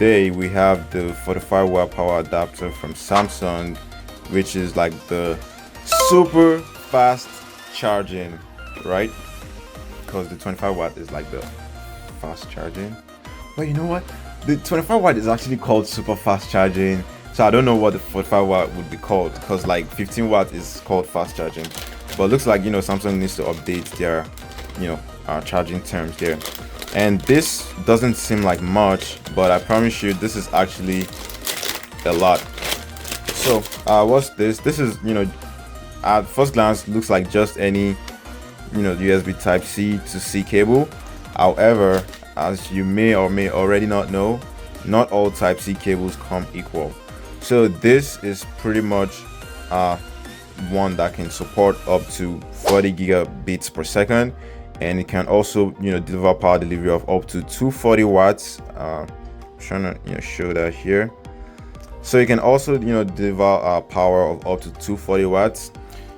today we have the 45-watt power adapter from Samsung, which is like the super fast charging, right? Because the 25 watt is like the fast charging. But you know what? The 25 watt is actually called super fast charging. So I don't know what the 45 watt would be called, because like 15 watt is called fast charging. But it looks like, Samsung needs to update their, charging terms there. And this doesn't seem like much, but I promise you this is actually a lot. So what's this? This is, at first glance looks like just any, USB type C to C cable. However, as you may or may already not know, not all type C cables come equal. So this is pretty much one that can support up to 40 gigabits per second, and it can also deliver power delivery of up to 240 watts. I'm trying to show that here. So you can also deliver power of up to 240 watts.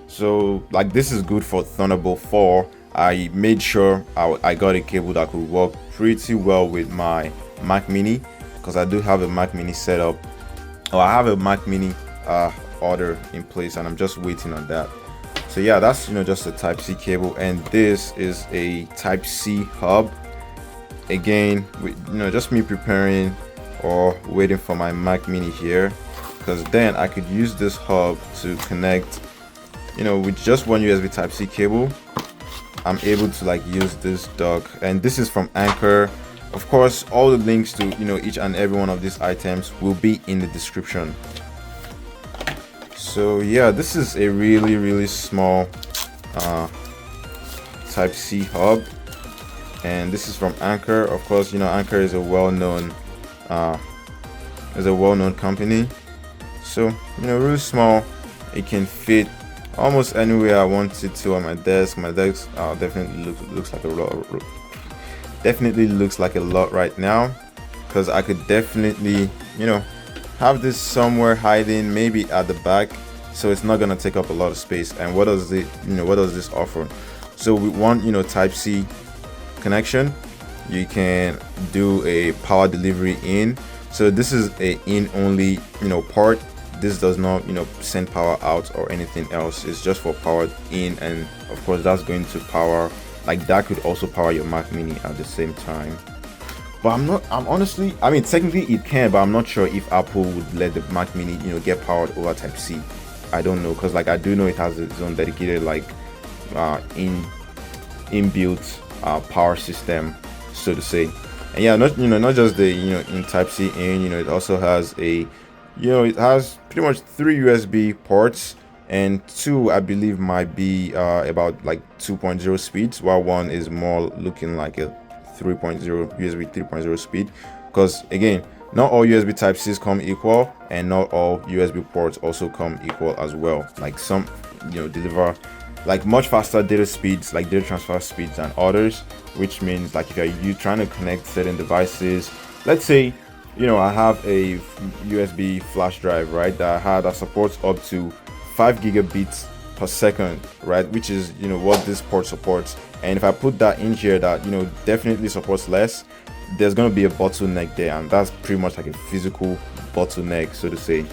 So like this is good for Thunderbolt 4. I made sure I got a cable that could work pretty well with my Mac Mini, because I do have a Mac Mini setup. I have a Mac Mini order in place, and I'm just waiting on that. So yeah, that's just a type C cable, and this is a type C hub. Again, with just me preparing or waiting for my Mac Mini here, because then I could use this hub to connect, with just one USB type C cable. I'm able to like use this dock, and this is from Anker. Of course, all the links to each and every one of these items will be in the description. So yeah, this is a really small type C hub, and this is from Anker. Of course, Anker is a well-known company. So really small. It can fit almost anywhere I want it to on my desk. My desk definitely looks like a lot. Definitely looks like a lot right now, because I could definitely have this somewhere hiding, maybe at the back, so it's not gonna take up a lot of space. And what does this offer? So with one type C connection, you can do a power delivery in. So this is a in only port. This does not send power out or anything else. It's just for power in, and of course that's going to power, like that could also power your Mac Mini at the same time. But I'm honestly, I mean technically it can, but I'm not sure if Apple would let the Mac Mini get powered over type C. I don't know, because like I do know it has its own dedicated like inbuilt power system, so to say. And yeah, not just the in type C in, it also has a it has pretty much 3 USB ports, and 2 I believe might be about like 2.0 speeds, while 1 is more looking like a 3.0 USB 3.0 speed, because again, not all USB type C's come equal, and not all USB ports also come equal as well. Like some deliver like much faster data speeds, like data transfer speeds, than others, which means like if you're trying to connect certain devices, let's say I have a USB flash drive, right, that supports up to 5 gigabits per second, right, which is what this port supports. And if I put that in here that definitely supports less, there's going to be a bottleneck there, and that's pretty much like a physical bottleneck, so to say.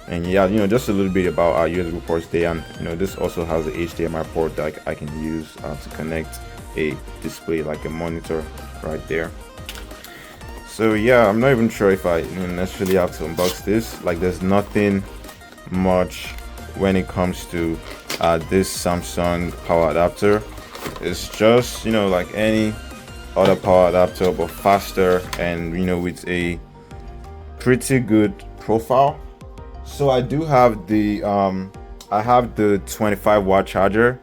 And yeah, just a little bit about our USB ports there. And this also has a HDMI port that I can use to connect a display, like a monitor right there. So yeah, I'm not even sure if I necessarily have to unbox this. Like there's nothing much when it comes to this Samsung power adapter. It's just like any other power adapter, but faster, and with a pretty good profile. So I do have the I have the 25-watt charger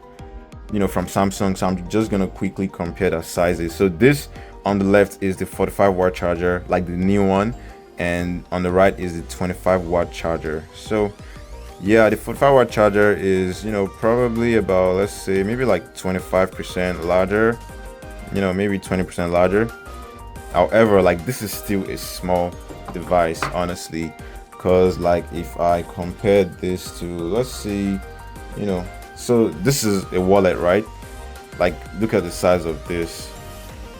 from Samsung, so I'm just gonna quickly compare the sizes. So this on the left is the 45-watt charger, like the new one, and on the right is the 25-watt charger. So yeah, the 45-watt charger is probably about, let's say, maybe like 25% larger, maybe 20% larger. However, like this is still a small device, honestly, because like if I compare this to, let's see, so this is a wallet, right? Like look at the size of this.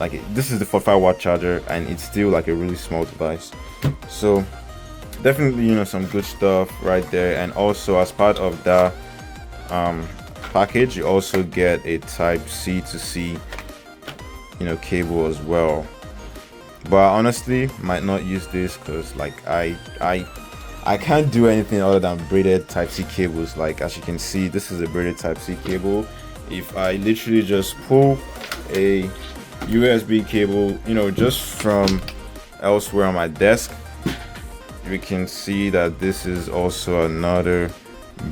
like this is the 45-watt charger, and it's still like a really small device. So definitely, you know, some good stuff right there. And also, as part of that package, you also get a type C to C, you know, cable as well. But I honestly might not use this because like I can't do anything other than braided type C cables. Like as you can see, this is a braided type C cable. If I literally just pull a USB cable, you know, just from elsewhere on my desk, we can see that this is also another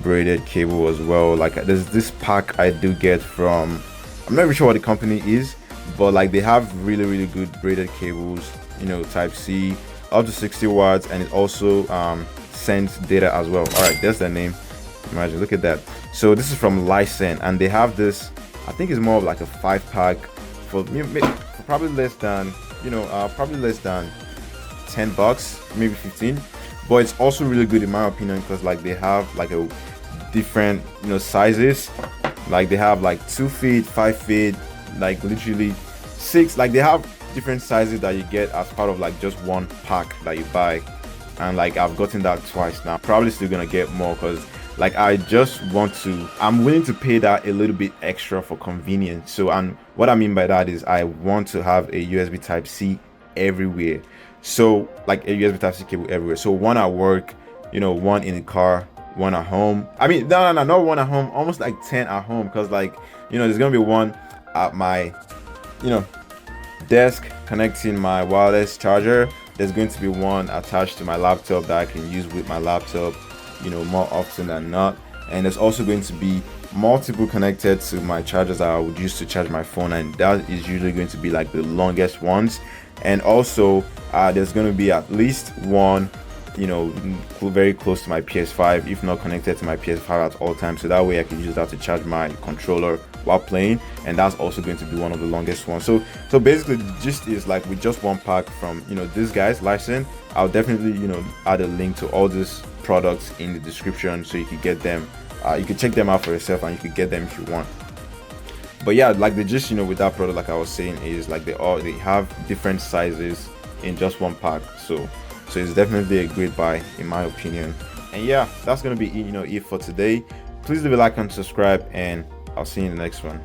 braided cable as well. Like there's this pack I do get from, I'm not really sure what the company is, but like they have really good braided cables, you know, type C, up to 60 watts, and it also sends data as well. All right, there's the name. Imagine, look at that. So this is from Lysen, and they have this, I think it's more of like a 5-pack for probably less than, you know, probably less than $10, maybe 15. But it's also really good in my opinion because like they have like a different, you know, sizes. Like they have like 2 feet, 5 feet, like literally 6. Like they have different sizes that you get as part of like just one pack that you buy. And like I've gotten that twice now. Probably still gonna get more because like I just want to, I'm willing to pay that a little bit extra for convenience. So, and what I mean by that is I want to have a USB type C everywhere. So like a USB type C cable everywhere. So one at work, you know, one in the car, one at home. I mean, no, not one at home, almost like 10 at home, because like, you know, there's gonna be one at my, you know, desk connecting my wireless charger. There's going to be one attached to my laptop that I can use with my laptop, you know, more often than not. And there's also going to be multiple connected to my chargers that I would use to charge my phone, and that is usually going to be like the longest ones. And also there's going to be at least one, you know, very close to my PS5, if not connected to my PS5 at all times, so that way I can use that to charge my controller while playing, and that's also going to be one of the longest ones. So basically the gist is like with just one pack from, you know, these guys, Lysen, I'll definitely, you know, add a link to all these products in the description so you can get them, you can check them out for yourself and you can get them if you want. But yeah, like the gist, you know, with that product, like I was saying, is like they have different sizes in just one pack. So it's definitely a great buy in my opinion. And yeah, that's gonna be, you know, it for today. Please leave a like and subscribe, and I'll see you in the next one.